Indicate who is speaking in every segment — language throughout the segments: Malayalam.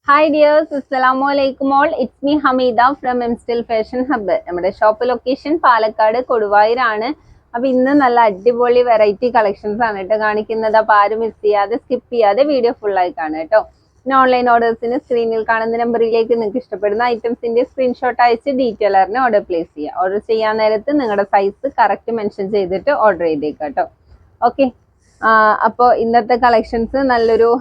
Speaker 1: ഹായ് ഡിയേഴ്സ്, അസ്സലാമു അലൈക്കും all. It's me Hameeda from എംസ്റ്റിൽ ഫാഷൻ ഹബ്ബ്. നമ്മുടെ ഷോപ്പ് ലൊക്കേഷൻ പാലക്കാട് കൊടുവായൂരാണ്. അപ്പൊ ഇന്ന് നല്ല അടിപൊളി വെറൈറ്റി കളക്ഷൻസ് ആണ് കേട്ടോ കാണിക്കുന്നത്. അപ്പൊ ആരും മിസ് ചെയ്യാതെ സ്കിപ്പ് ചെയ്യാതെ വീഡിയോ ഫുൾ ആയി കാണുക കേട്ടോ. പിന്നെ ഓൺലൈൻ ഓർഡേഴ്സിന് സ്ക്രീനിൽ കാണുന്ന നമ്പറിലേക്ക് നിങ്ങൾക്ക് ഇഷ്ടപ്പെടുന്ന ഐറ്റംസിന്റെ സ്ക്രീൻഷോട്ട് അയച്ച് ഡീറ്റെയിലറിന് ഓർഡർ പ്ലേസ് ചെയ്യുക. ഓർഡർ ചെയ്യാൻ നേരത്ത് നിങ്ങളുടെ സൈസ് കറക്റ്റ് മെൻഷൻ ചെയ്തിട്ട് ഓർഡർ ചെയ്തേക്കാം കേട്ടോ. ഓക്കെ, അപ്പോൾ ഇന്നത്തെ കളക്ഷൻസ് നല്ലൊരു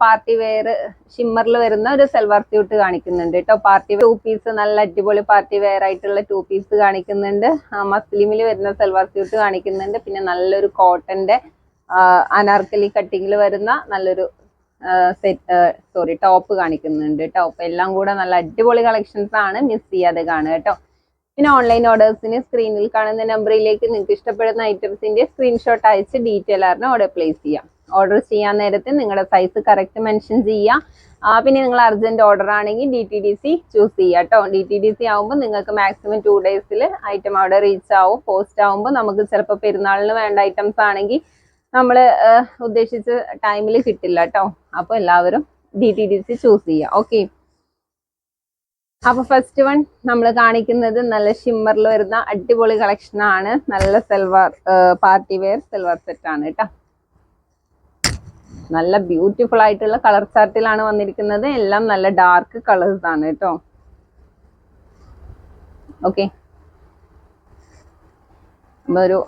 Speaker 1: പാർട്ടി വെയർ ഷിമ്മറിൽ വരുന്ന ഒരു സൽവാർ സ്യൂട്ട് കാണിക്കുന്നുണ്ട് കേട്ടോ. പാർട്ടി 2 പീസ് നല്ല അടിപൊളി പാർട്ടി വെയർ ആയിട്ടുള്ള 2 പീസ് കാണിക്കുന്നുണ്ട്. മസ്ലിമിൽ വരുന്ന സൽവാർ സ്യൂട്ട് കാണിക്കുന്നുണ്ട്. പിന്നെ നല്ലൊരു കോട്ടന്റെ അനാർക്കലി കട്ടിങ്ങിൽ വരുന്ന നല്ലൊരു ടോപ്പ് കാണിക്കുന്നുണ്ട് കേട്ടോ. അപ്പൊ എല്ലാം കൂടെ നല്ല അടിപൊളി കളക്ഷൻസ് ആണ്, മിസ് ചെയ്യാതെ കാണുക കേട്ടോ. പിന്നെ ഓൺലൈൻ ഓർഡേഴ്സിന് സ്ക്രീനിൽ കാണുന്ന നമ്പറിലേക്ക് നിങ്ങൾക്ക് ഇഷ്ടപ്പെടുന്ന ഐറ്റംസിന്റെ സ്ക്രീൻഷോട്ട് അയച്ച് ഡീറ്റെയിലറിന് ഓർഡർ പ്ലേസ് ചെയ്യാം. ഓർഡർ ചെയ്യാൻ നേരത്തെ നിങ്ങളുടെ സൈസ് കറക്റ്റ് മെൻഷൻ ചെയ്യുക. പിന്നെ നിങ്ങൾ അർജന്റ് ഓർഡർ ആണെങ്കിൽ DTDC ചൂസ് ചെയ്യുക കേട്ടോ. DTDC ആവുമ്പോൾ നിങ്ങൾക്ക് മാക്സിമം 2 ഡേയ്സിൽ ഐറ്റം അവിടെ റീച്ച് ആവും. പോസ്റ്റ് ആവുമ്പോൾ നമുക്ക് ചിലപ്പോൾ പെരുന്നാളിന് വേണ്ട ഐറ്റംസ് ആണെങ്കിൽ നമ്മൾ ഉദ്ദേശിച്ച ടൈമിൽ കിട്ടില്ല കേട്ടോ. അപ്പോൾ എല്ലാവരും DTDC ചൂസ് ചെയ്യുക. ഓക്കെ, അപ്പൊ ഫസ്റ്റ് വൺ നമ്മൾ കാണിക്കുന്നത് നല്ല ഷിമ്മറിൽ വരുന്ന അടിപൊളി കളക്ഷൻ ആണ്. നല്ല salwar party wear salwar set ആണ് കേട്ടോ. നല്ല ബ്യൂട്ടിഫുൾ ആയിട്ടുള്ള കളർ ചാർട്ടിലാണ് വന്നിരിക്കുന്നത്. എല്ലാം നല്ല ഡാർക്ക് കളേഴ്സ് ആണ് കേട്ടോ. ഓക്കെ, ഒരു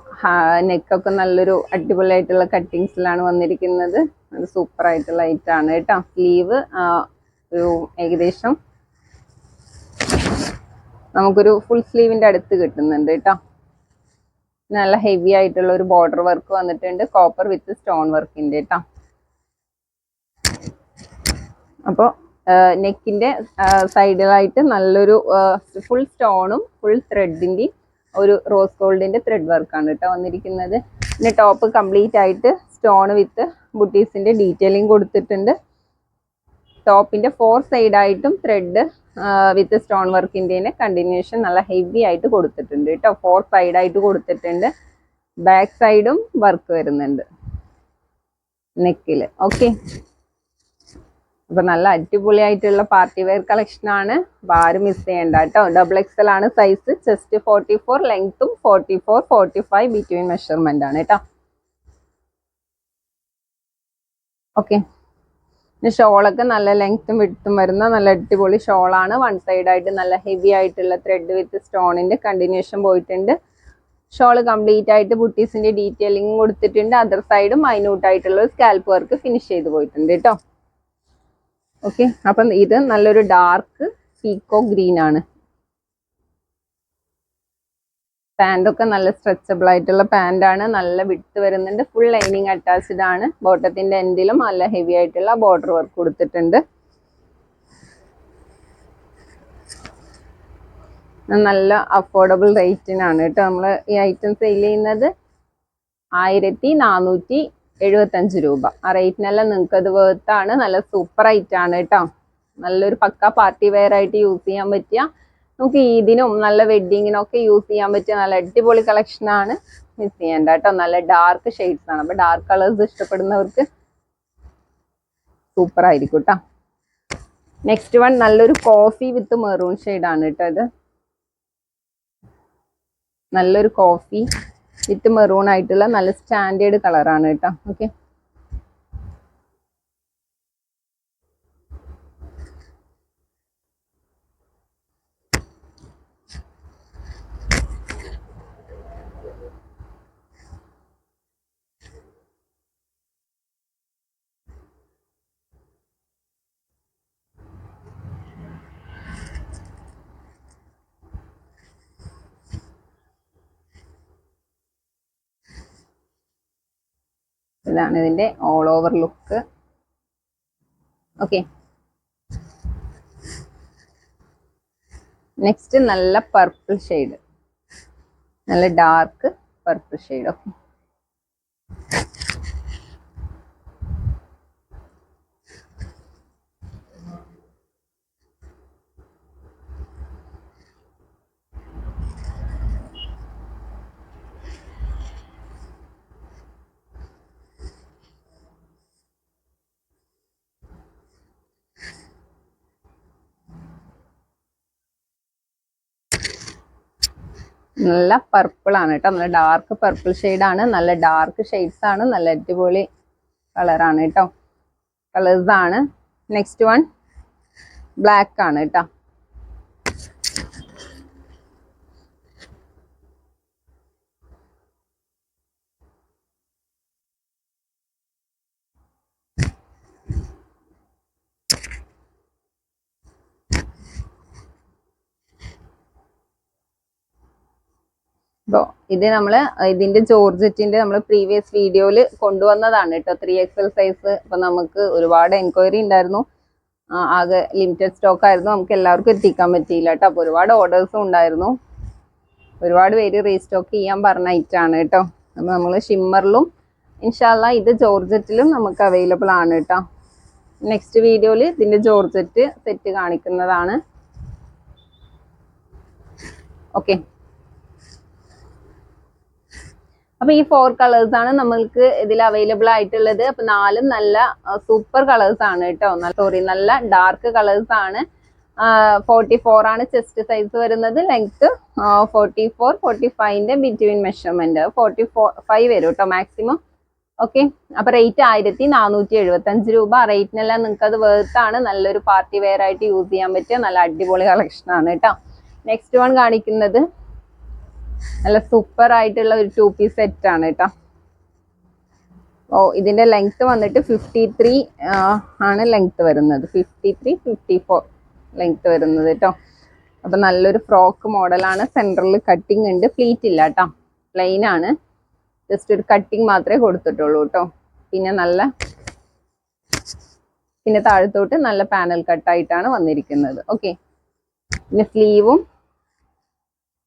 Speaker 1: നെക്കൊക്കെ നല്ലൊരു അടിപൊളിയായിട്ടുള്ള കട്ടിങ്സിലാണ് വന്നിരിക്കുന്നത്. അത് സൂപ്പർ ആയിട്ടുള്ള ഐറ്റം ആണ് കേട്ടോ. സ്ലീവ് ഒരു ഏകദേശം നമുക്കൊരു ഫുൾ സ്ലീവിന്റെ അടുത്ത് കിട്ടുന്നുണ്ട് കേട്ടോ. നല്ല ഹെവി ആയിട്ടുള്ള ഒരു ബോർഡർ വർക്ക് വന്നിട്ടുണ്ട്, കോപ്പർ വിത്ത് സ്റ്റോൺ വർക്കിന്റെ കേട്ടോ. അപ്പോൾ നെക്കിന്റെ സൈഡിലായിട്ട് നല്ലൊരു ഫുൾ സ്റ്റോണും ഫുൾ ത്രെഡിന്റെയും ഒരു റോസ് ഗോൾഡിന്റെ ത്രെഡ് വർക്കാണ് കേട്ടോ വന്നിരിക്കുന്നത്. പിന്നെ ടോപ്പ് കംപ്ലീറ്റ് ആയിട്ട് സ്റ്റോൺ വിത്ത് ബുട്ടീസിന്റെ ഡീറ്റെയിലിംഗ് കൊടുത്തിട്ടുണ്ട്. ടോപ്പിന്റെ 4 സൈഡായിട്ടും ത്രെഡ് വിത്ത് സ്റ്റോൺ വർക്കിന്റെ കണ്ടിന്യൂഷൻ നല്ല ഹെവി ആയിട്ട് കൊടുത്തിട്ടുണ്ട് കേട്ടോ. 4 സൈഡായിട്ട് കൊടുത്തിട്ടുണ്ട്. ബാക്ക് സൈഡും വർക്ക് വരുന്നുണ്ട് നെക്കില്. ഓക്കെ, അപ്പൊ നല്ല അടിപൊളിയായിട്ടുള്ള പാർട്ടി വെയർ കളക്ഷൻ ആണ്. അപ്പൊ ആരും മിസ് ചെയ്യണ്ട കേട്ടോ. XXL ആണ് സൈസ്. ചെസ്റ്റ് 44, ലെങ്ത്തും 44, 45 ബിറ്റ്വീൻ മെഷർമെന്റ് ആണ് കേട്ടോ. ഓക്കെ, ഷോളൊക്കെ നല്ല ലെങ്ത്തും വിഡ്ത്തും വരുന്ന നല്ല അടിപൊളി ഷോളാണ്. 1 സൈഡായിട്ട് നല്ല ഹെവി ആയിട്ടുള്ള ത്രെഡ് വിത്ത് സ്റ്റോണിന്റെ കണ്ടിന്യൂഷൻ പോയിട്ടുണ്ട്. ഷോള് കംപ്ലീറ്റ് ആയിട്ട് ബുട്ടീസിന്റെ ഡീറ്റെയിലിംഗ് കൊടുത്തിട്ടുണ്ട്. അതർ സൈഡും മൈന്യൂട്ട് ആയിട്ടുള്ള സ്കാൽപ്പ് വർക്ക് ഫിനിഷ് ചെയ്ത് പോയിട്ടുണ്ട് കേട്ടോ. ഓക്കെ, അപ്പം ഇത് നല്ലൊരു ഡാർക്ക് പീക്കോ ഗ്രീൻ ആണ്. പാൻ്റ് ഒക്കെ നല്ല സ്ട്രെച്ചബിൾ ആയിട്ടുള്ള പാൻ്റ് ആണ്. നല്ല വിഡ്ത്ത് വരുന്നുണ്ട്. ഫുൾ ലൈനിങ് അറ്റാച്ച്ഡ് ആണ്. ബോട്ടത്തിന്റെ എൻഡിലും നല്ല ഹെവി ആയിട്ടുള്ള ബോർഡർ വർക്ക് കൊടുത്തിട്ടുണ്ട്. നല്ല അഫോർഡബിൾ റേറ്റിനാണ് കേട്ടോ നമ്മൾ ഈ ഐറ്റം സെയിൽ ചെയ്യുന്നത്. 1475 രൂപ. ആ റേറ്റിനെല്ലാം നിങ്ങൾക്ക് അത് വേർത്താണ്. നല്ല സൂപ്പർ ഐറ്റം ആണ് കേട്ടോ. നല്ലൊരു പക്ക പാർട്ടി വെയർ ആയിട്ട് യൂസ് ചെയ്യാൻ പറ്റിയ, നമുക്ക് ഈദിനും നല്ല വെഡ്ഡിങ്ങിനൊക്കെ യൂസ് ചെയ്യാൻ പറ്റിയ നല്ല അടിപൊളി കളക്ഷൻ ആണ്. മിസ് ചെയ്യണ്ട കേട്ടോ. നല്ല ഡാർക്ക് ഷെയ്ഡ്സ് ആണ്. അപ്പൊ ഡാർക്ക് കളേഴ്സ് ഇഷ്ടപ്പെടുന്നവർക്ക് സൂപ്പർ ആയിരിക്കും കേട്ടോ. നെക്സ്റ്റ് വൺ നല്ലൊരു കോഫി വിത്ത് മെറൂൺ ഷെയ്ഡ് ആണ് കേട്ടോ. ഇത് നല്ലൊരു കോഫി വിത്ത് മെറൂൺ ആയിട്ടുള്ള നല്ല സ്റ്റാൻഡേർഡ് കളറാണ് കേട്ടോ. ഓക്കെ, ഇതാണ് ഇതിന്റെ all over look. Okay, next നല്ല പർപ്പിൾ ഷെയ്ഡ്, നല്ല ഡാർക്ക് പർപ്പിൾ ഷെയ്ഡ്. ഓക്കെ, നല്ല പർപ്പിൾ ആണ് കേട്ടോ, നല്ല ഡാർക്ക് പർപ്പിൾ ഷെയ്ഡാണ്, നല്ല ഡാർക്ക് ഷെയ്ഡ്സ് ആണ്, നല്ല അടിപൊളി കളറാണ് കേട്ടോ, കളേഴ്സ് ആണ്. നെക്സ്റ്റ് വൺ ബ്ലാക്ക് ആണ് കേട്ടോ. ഇത് നമ്മള് ഇതിന്റെ ജോർജറ്റിന്റെ നമ്മൾ പ്രീവിയസ് വീഡിയോയിൽ കൊണ്ടുവന്നതാണ് കേട്ടോ, 3XL സൈസ്. അപ്പൊ നമുക്ക് ഒരുപാട് എൻക്വയറി ഉണ്ടായിരുന്നു, ആകെ ലിമിറ്റഡ് സ്റ്റോക്ക് ആയിരുന്നു, നമുക്ക് എല്ലാവർക്കും എത്തിക്കാൻ പറ്റിയില്ല കേട്ടോ. അപ്പൊ ഒരുപാട് ഓർഡേഴ്സും ഉണ്ടായിരുന്നു, ഒരുപാട് പേര് റീസ്റ്റോക്ക് ചെയ്യാൻ പറഞ്ഞ ഐറ്റാണ് കേട്ടോ. അപ്പൊ നമ്മൾ ഷിമ്മറിലും ഇൻഷാല്ല ഇത് ജോർജറ്റിലും നമുക്ക് അവൈലബിൾ ആണ് കേട്ടോ. നെക്സ്റ്റ് വീഡിയോയിൽ ഇതിന്റെ ജോർജറ്റ് സെറ്റ് കാണിക്കുന്നതാണ്. ഓക്കെ, അപ്പൊ ഈ 4 കളേഴ്സ് ആണ് നമ്മൾക്ക് ഇതിൽ അവൈലബിൾ ആയിട്ടുള്ളത്. അപ്പൊ 4 നല്ല സൂപ്പർ കളേഴ്സ് ആണ് കേട്ടോ, നല്ല ഡാർക്ക് കളേഴ്സ് ആണ്. 44 ആണ് ചെസ്റ്റ് സൈസ് വരുന്നത്, ലെങ്ത് 44 45ന്റെ ബിറ്റ്വീൻ മെഷർമെന്റ് 45 വരും കേട്ടോ മാക്സിമം. ഓക്കെ, അപ്പൊ റേറ്റ് 1475 രൂപ. റേറ്റിനെല്ലാം നിങ്ങൾക്ക് അത് വേർത്താണ്, നല്ലൊരു പാർട്ടി വെയർ ആയിട്ട് യൂസ് ചെയ്യാൻ പറ്റിയ നല്ല അടിപൊളി കളക്ഷൻ ആണ് കേട്ടോ. നെക്സ്റ്റ് വൺ കാണിക്കുന്നത് നല്ല സൂപ്പർ ആയിട്ടുള്ള ഒരു 2 പീസ് സെറ്റ് ആണ് കേട്ടോ. ഇതിന്റെ ലെങ്ത് വന്നിട്ട് 53 ആണ് ലെങ്ത് വരുന്നത്, 53 54 ലെങ്ത് വരുന്നത് കേട്ടോ. അപ്പൊ നല്ലൊരു ഫ്രോക്ക് മോഡലാണ്, സെൻട്രൽ കട്ടിങ് ഉണ്ട്, പ്ലീറ്റ് ഇല്ല കേട്ടോ, പ്ലെയിൻ ആണ്, ജസ്റ്റ് ഒരു കട്ടിങ് മാത്രമേ കൊടുത്തിട്ടുള്ളൂ കേട്ടോ. പിന്നെ താഴത്തോട്ട് നല്ല പാനൽ കട്ടായിട്ടാണ് വന്നിരിക്കുന്നത്. ഓക്കെ, പിന്നെ സ്ലീവും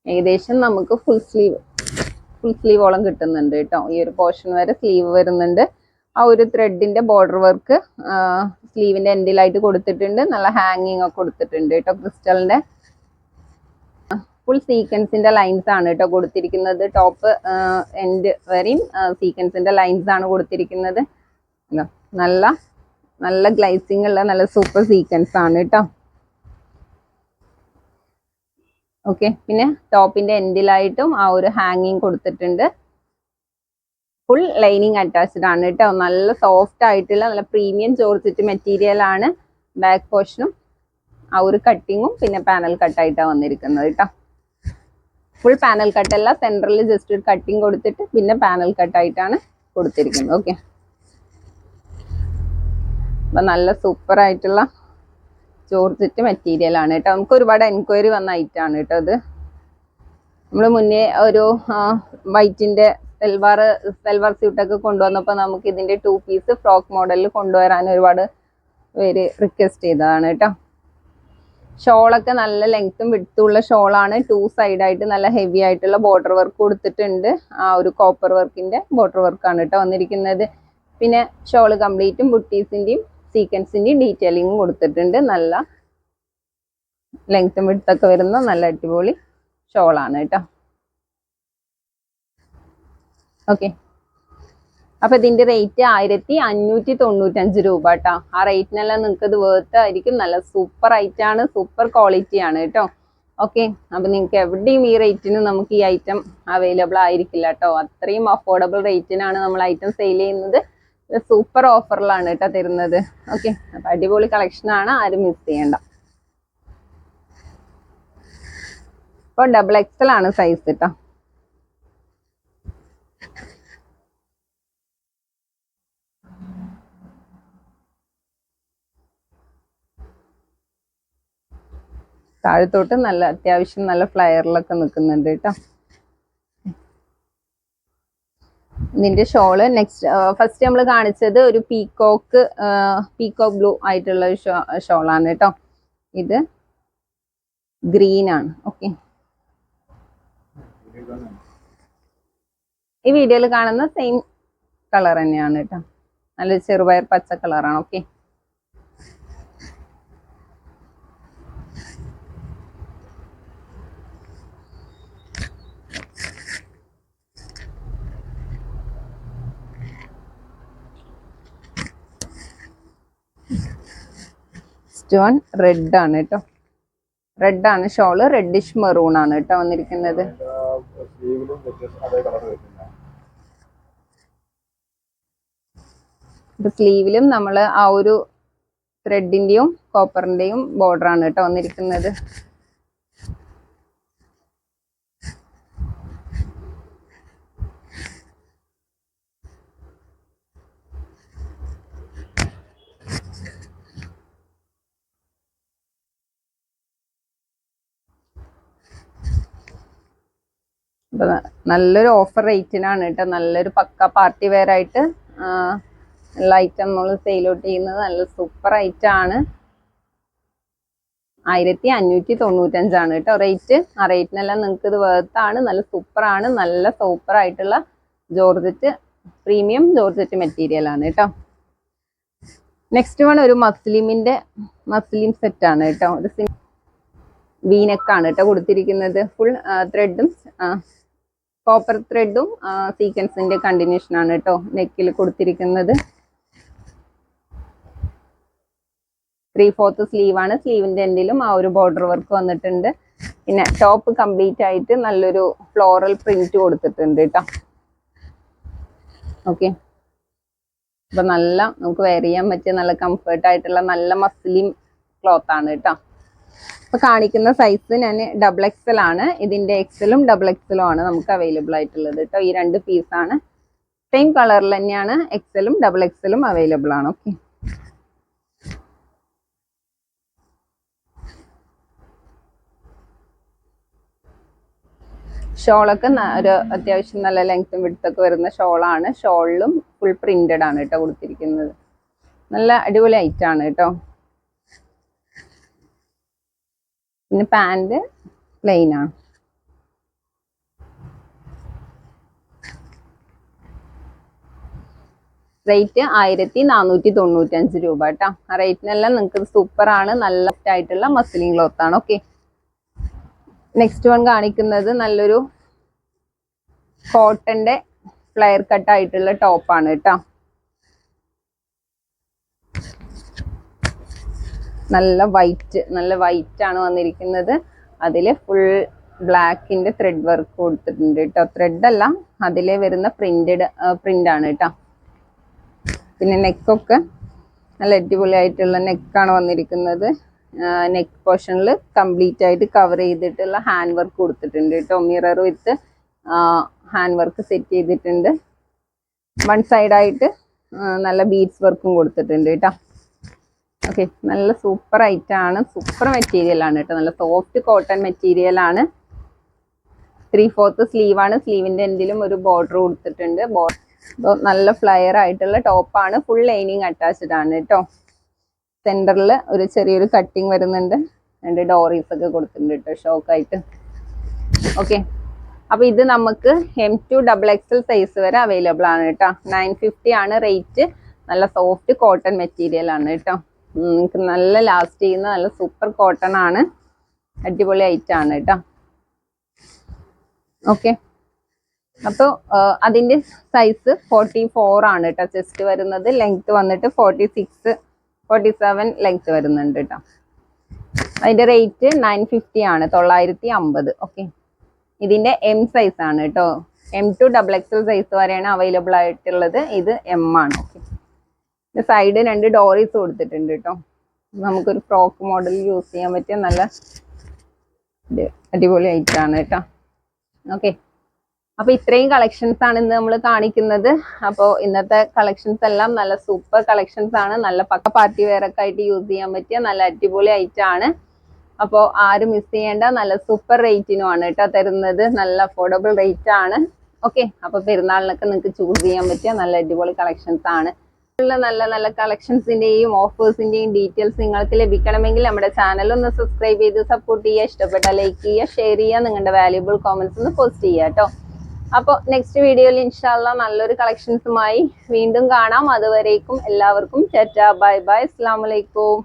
Speaker 1: ഏകദേശം നമുക്ക് ഫുൾ സ്ലീവോളം കിട്ടുന്നുണ്ട് കേട്ടോ. ഈ ഒരു പോർഷൻ വരെ സ്ലീവ് വരുന്നുണ്ട്. ആ ഒരു ത്രെഡിന്റെ ബോർഡർ വർക്ക് സ്ലീവിന്റെ എൻഡിലായിട്ട് കൊടുത്തിട്ടുണ്ട്, നല്ല ഹാങ്ങിങ് ഒക്കെ കൊടുത്തിട്ടുണ്ട് കേട്ടോ. ക്രിസ്റ്റലിന്റെ ഫുൾ സീക്വൻസിന്റെ ലൈൻസ് ആണ് കേട്ടോ കൊടുത്തിരിക്കുന്നത്. ടോപ്പ് എൻഡ് വരെയും സീക്വൻസിന്റെ ലൈൻസ് ആണ് കൊടുത്തിരിക്കുന്നത്. നല്ല നല്ല ഗ്ലൈസിങ് ഉള്ള നല്ല സൂപ്പർ സീക്വൻസ് ആണ് കേട്ടോ. ഓക്കെ, പിന്നെ ടോപ്പിന്റെ എൻഡിലായിട്ടും ആ ഒരു ഹാങ്ങിങ് കൊടുത്തിട്ടുണ്ട്. ഫുൾ ലൈനിങ് അറ്റാച്ച്ഡ് ആണ് കേട്ടോ. നല്ല സോഫ്റ്റ് ആയിട്ടുള്ള നല്ല പ്രീമിയം ജോർജറ്റ് മെറ്റീരിയൽ ആണ്. ബാക്ക് പോർഷനും ആ ഒരു കട്ടിങ്ങും പിന്നെ പാനൽ കട്ടായിട്ടാണ് വന്നിരിക്കുന്നത് കേട്ടോ. ഫുൾ പാനൽ കട്ടല്ല, സെൻട്രലിൽ ജസ്റ്റ് ഒരു കട്ടിങ് കൊടുത്തിട്ട് പിന്നെ പാനൽ കട്ടായിട്ടാണ് കൊടുത്തിരിക്കുന്നത്. ഓക്കെ, അപ്പൊ നല്ല സൂപ്പർ ആയിട്ടുള്ള ജോർജറ്റ് മെറ്റീരിയൽ ആണ് കേട്ടോ. നമുക്ക് ഒരുപാട് എൻക്വയറി വന്ന ഐറ്റാണ് കേട്ടോ. അത് നമ്മൾ മുന്നേ ഒരു വൈറ്റിന്റെ സെൽവാർ സ്യൂട്ടൊക്കെ കൊണ്ടുവന്നപ്പോൾ നമുക്ക് ഇതിന്റെ 2 പീസ് ഫ്രോക്ക് മോഡലിൽ കൊണ്ടുവരാൻ ഒരുപാട് പേര് റിക്വസ്റ്റ് ചെയ്തതാണ് കേട്ടോ. ഷോളൊക്കെ നല്ല ലെങ്ത്തും വിഡ്ത്തും ഉള്ള ഷോളാണ്. 2 സൈഡായിട്ട് നല്ല ഹെവി ആയിട്ടുള്ള ബോർഡർ വർക്ക് കൊടുത്തിട്ടുണ്ട്. ആ ഒരു കോപ്പർ വർക്കിന്റെ ബോർഡർ വർക്കാണ് കേട്ടോ വന്നിരിക്കുന്നത്. പിന്നെ ഷോള് കംപ്ലീറ്റും ബുട്ടീസിന്റെയും സീക്വൻസിന്റെയും ഡീറ്റെയിലിങ്ങും കൊടുത്തിട്ടുണ്ട്. നല്ല ലെങ്ത്തും വിഡ്ത്തൊക്കെ വരുന്ന നല്ല അടിപൊളി ഷോളാണ് കേട്ടോ. ഓക്കെ, അപ്പൊ ഇതിന്റെ റേറ്റ് 1595 രൂപ കേട്ടോ. ആ റേറ്റിനെല്ലാം നിങ്ങൾക്ക് ഇത് വേർത്ത് ആയിരിക്കും. നല്ല സൂപ്പർ ഐറ്റം ആണ്, സൂപ്പർ ക്വാളിറ്റി ആണ് കേട്ടോ. ഓക്കെ, അപ്പൊ നിങ്ങൾക്ക് എവിടെയും ഈ റേറ്റിന് നമുക്ക് ഈ ഐറ്റം അവൈലബിൾ ആയിരിക്കില്ല കേട്ടോ. അത്രയും അഫോർഡബിൾ റേറ്റിനാണ് നമ്മൾ ഐറ്റം സെയിൽ ചെയ്യുന്നത്. സൂപ്പർ ഓഫറിലാണ് കേട്ടോ തരുന്നത്. ഓക്കെ, അപ്പൊ അടിപൊളി കളക്ഷൻ ആണ്, ആരും മിസ് ചെയ്യണ്ട. ഇപ്പൊ XXL ആണ് സൈസ് കേട്ടോ. താഴത്തോട്ട് നല്ല അത്യാവശ്യം നല്ല ഫ്ലയറിലൊക്കെ നിൽക്കുന്നുണ്ട് കേട്ടോ. ഇതിന്റെ ഷോള് ഫസ്റ്റ് നമ്മൾ കാണിച്ചത് ഒരു പീകോക്ക് ബ്ലൂ ആയിട്ടുള്ള ഒരു ഷോളാണ് കേട്ടോ. ഇത് ഗ്രീൻ ആണ്. ഓക്കെ, ഈ വീഡിയോയിൽ കാണുന്ന സെയിം കളർ തന്നെയാണ് കേട്ടോ. നല്ല ചെറുപയർ പച്ച കളറാണ്. ഓക്കെ, സ്റ്റോൺ റെഡ് ആണ് കേട്ടോ. റെഡ് ആണ് ഷോള്, റെഡിഷ് മെറൂൺ ആണ് കേട്ടോ വന്നിരിക്കുന്നത്. സ്ലീവിലും നമ്മൾ ആ ഒരു ത്രെഡിന്റെയും കോപ്പറിന്റെയും ബോർഡർ ആണ് കേട്ടോ വന്നിരിക്കുന്നത്. നല്ലൊരു ഓഫർ റേറ്റിനാണ് കേട്ടോ, നല്ലൊരു പക്ക പാർട്ടി വെയർ ആയിട്ട് ഉള്ള ഐറ്റം നമ്മൾ സെയിൽ ഔട്ട് ചെയ്യുന്നത്. നല്ല സൂപ്പർ ഐറ്റം ആണ്. 1595 കേട്ടോ റേറ്റ്. ആ റേറ്റിനെല്ലാം നിങ്ങൾക്ക് ഇത് വേർത്താണ്. നല്ല സൂപ്പറാണ്, നല്ല സൂപ്പർ ആയിട്ടുള്ള ജോർജറ്റ്, പ്രീമിയം ജോർജറ്റ് മെറ്റീരിയൽ ആണ് കേട്ടോ. നെക്സ്റ്റ് വൺ ഒരു മസ്ലിം സെറ്റ് ആണ് കേട്ടോ. ഒരു വീനെക്കാണ് കേട്ടോ കൊടുത്തിരിക്കുന്നത്. ഫുൾ ത്രെഡും കോപ്പർ ത്രെഡും സീക്വൻസിന്റെ കണ്ടിന്യൂഷൻ ആണ് കേട്ടോ നെക്കിൽ കൊടുത്തിരിക്കുന്നത്. 3/4 സ്ലീവ് ആണ്. സ്ലീവിന്റെ എൻഡിലും ആ ഒരു ബോർഡർ വർക്ക് വന്നിട്ടുണ്ട്. പിന്നെ ടോപ്പ് കംപ്ലീറ്റ് ആയിട്ട് നല്ലൊരു ഫ്ലോറൽ പ്രിന്റ് കൊടുത്തിട്ടുണ്ട് കേട്ടോ. ഓക്കെ, അപ്പൊ നല്ല നമുക്ക് വെയർ ചെയ്യാൻ പറ്റിയ നല്ല കംഫർട്ട് ആയിട്ടുള്ള നല്ല മസ്ലിം ക്ലോത്ത് ആണ് കേട്ടോ. അപ്പൊ കാണിക്കുന്ന സൈസ് ഞാൻ XXL ആണ്. ഇതിന്റെ XLും XXLും ആണ് നമുക്ക് അവൈലബിൾ ആയിട്ടുള്ളത് കേട്ടോ. ഈ 2 പീസാണ്. സെയിം കളറിൽ തന്നെയാണ് XLും XXLും അവൈലബിൾ ആണ്. ഓക്കെ, ഷോളൊക്കെ ഒരു അത്യാവശ്യം നല്ല ലെങ്ത്തും വിഡ്ത്തൊക്കെ വരുന്ന ഷോളാണ്. ഷോളിലും ഫുൾ പ്രിന്റഡ് ആണ് കേട്ടോ കൊടുത്തിരിക്കുന്നത്. നല്ല അടിപൊളി ഐറ്റാണ് കേട്ടോ. പിന്നെ പാൻറ് പ്ലെയിൻ ആണ്. റേറ്റ് 1495 രൂപ കേട്ടോ. ആ റേറ്റിനെല്ലാം നിങ്ങൾക്ക് സൂപ്പർ ആണ്. നല്ല ആയിട്ടുള്ള മസ്ലിൻ ക്ലോത്ത് ആണ്. ഓക്കെ, നെക്സ്റ്റ് വൺ കാണിക്കുന്നത് നല്ലൊരു കോട്ടന്റെ ഫ്ലെയർ കട്ട് ആയിട്ടുള്ള ടോപ്പാണ് കേട്ടോ. നല്ല വൈറ്റ് ആണ് വന്നിരിക്കുന്നത്. അതില് ഫുൾ ബ്ലാക്കിന്റെ ത്രെഡ് വർക്ക് കൊടുത്തിട്ടുണ്ട് കേട്ടോ. ത്രെഡ് അല്ല, അതിലെ വരുന്ന പ്രിന്റ് ആണ് കേട്ടോ. പിന്നെ നെക്കൊക്കെ നല്ല അടിപൊളിയായിട്ടുള്ള നെക്കാണ് വന്നിരിക്കുന്നത്. നെക്ക് പോർഷനിൽ കംപ്ലീറ്റ് ആയിട്ട് കവർ ചെയ്തിട്ടുള്ള ഹാൻഡ് വർക്ക് കൊടുത്തിട്ടുണ്ട് കേട്ടോ. മിറർ വിത്ത് ഹാൻഡ് വർക്ക് സെറ്റ് ചെയ്തിട്ടുണ്ട്. വൺ സൈഡായിട്ട് നല്ല ബീഡ്സ് വർക്കും കൊടുത്തിട്ടുണ്ട് കേട്ടോ. ഓക്കെ, നല്ല സൂപ്പർ ഐറ്റാണ്. സൂപ്പർ മെറ്റീരിയൽ ആണ് കേട്ടോ. നല്ല സോഫ്റ്റ് കോട്ടൺ മെറ്റീരിയൽ ആണ്. 3/4 സ്ലീവ് ആണ്. സ്ലീവിന്റെ എൻഡിലും ഒരു ബോർഡർ കൊടുത്തിട്ടുണ്ട്. നല്ല ഫ്ലയർ ആയിട്ടുള്ള ടോപ്പാണ്. ഫുൾ ലൈനിങ് അറ്റാച്ച്ഡ് ആണ് കേട്ടോ. സെന്ററിൽ ഒരു ചെറിയൊരു കട്ടിങ് വരുന്നുണ്ട്. 2 ഡോറീസ് ഒക്കെ കൊടുത്തിട്ടുണ്ട് കേട്ടോ ഷോക്കായിട്ട്. ഓക്കെ, അപ്പൊ ഇത് നമുക്ക് M2 XXL സൈസ് വരെ അവൈലബിൾ ആണ് കേട്ടോ. 950 ആണ് റേറ്റ്. നല്ല സോഫ്റ്റ് കോട്ടൺ മെറ്റീരിയൽ ആണ് കേട്ടോ. നിങ്ങൾക്ക് നല്ല ലാസ്റ്റ് ചെയ്യുന്ന നല്ല സൂപ്പർ കോട്ടൺ ആണ്. അടിപൊളി ഐറ്റാണ് കേട്ടോ. ഓക്കെ, അപ്പോൾ അതിന്റെ സൈസ് 44 ആണ് കേട്ടോ ചെസ്റ്റ് വരുന്നത്. ലെങ്ത് വന്നിട്ട് 47 ലെങ്ത് വരുന്നുണ്ട് കേട്ടോ. അതിന്റെ റേറ്റ് 950 ആണ്, 950. ഓക്കെ, ഇതിന്റെ M സൈസ് ആണ് കേട്ടോ. M2 XXL സൈസ് വരെയാണ് അവൈലബിൾ ആയിട്ടുള്ളത്. ഇത് M ആണ്. ഓക്കെ, സൈഡ് 2 ഡോറീസ് കൊടുത്തിട്ടുണ്ട് കേട്ടോ. നമുക്കൊരു ഫ്രോക്ക് മോഡൽ യൂസ് ചെയ്യാൻ പറ്റിയ നല്ല അടിപൊളി ഐറ്റാണ് കേട്ടോ. ഓക്കെ, അപ്പൊ ഇത്രയും കളക്ഷൻസ് ആണ് ഇന്ന് നമ്മൾ കാണിക്കുന്നത്. അപ്പോൾ ഇന്നത്തെ കളക്ഷൻസ് എല്ലാം നല്ല സൂപ്പർ കളക്ഷൻസ് ആണ്. നല്ല പക്ക പാർട്ടി വെയർ ഒക്കെ ആയിട്ട് യൂസ് ചെയ്യാൻ പറ്റിയ നല്ല അടിപൊളി ഐറ്റം ആണ്. അപ്പോൾ ആരും മിസ് ചെയ്യേണ്ട. നല്ല സൂപ്പർ റേറ്റിനുമാണ് കേട്ടോ തരുന്നത്. നല്ല അഫോർഡബിൾ റേറ്റ് ആണ്. ഓക്കെ, അപ്പൊ പെരുന്നാളിനൊക്കെ നിങ്ങൾക്ക് ചൂസ് ചെയ്യാൻ പറ്റിയ നല്ല അടിപൊളി കളക്ഷൻസ് ആണ്. നല്ല നല്ല കളക്ഷൻസിന്റെയും ഓഫേഴ്സിന്റെയും ഡീറ്റെയിൽസ് നിങ്ങൾക്ക് ലഭിക്കണമെങ്കിൽ നമ്മുടെ ചാനൽ ഒന്ന് സബ്സ്ക്രൈബ് ചെയ്ത് സപ്പോർട്ട് ചെയ്യുക. ഇഷ്ടപ്പെട്ട ലൈക്ക് ചെയ്യുക, ഷെയർ ചെയ്യുക, നിങ്ങളുടെ വാല്യുബിൾ കോമന്റ്സ് ഒന്ന് പോസ്റ്റ് ചെയ്യുക കേട്ടോ. അപ്പോൾ നെക്സ്റ്റ് വീഡിയോയിൽ ഇൻഷാല്ലാ നല്ലൊരു കളക്ഷൻസുമായി വീണ്ടും കാണാം. അതുവരേക്കും എല്ലാവർക്കും ടാറ്റാ, ബൈ ബൈ, അസ്സലാമു അലൈക്കും.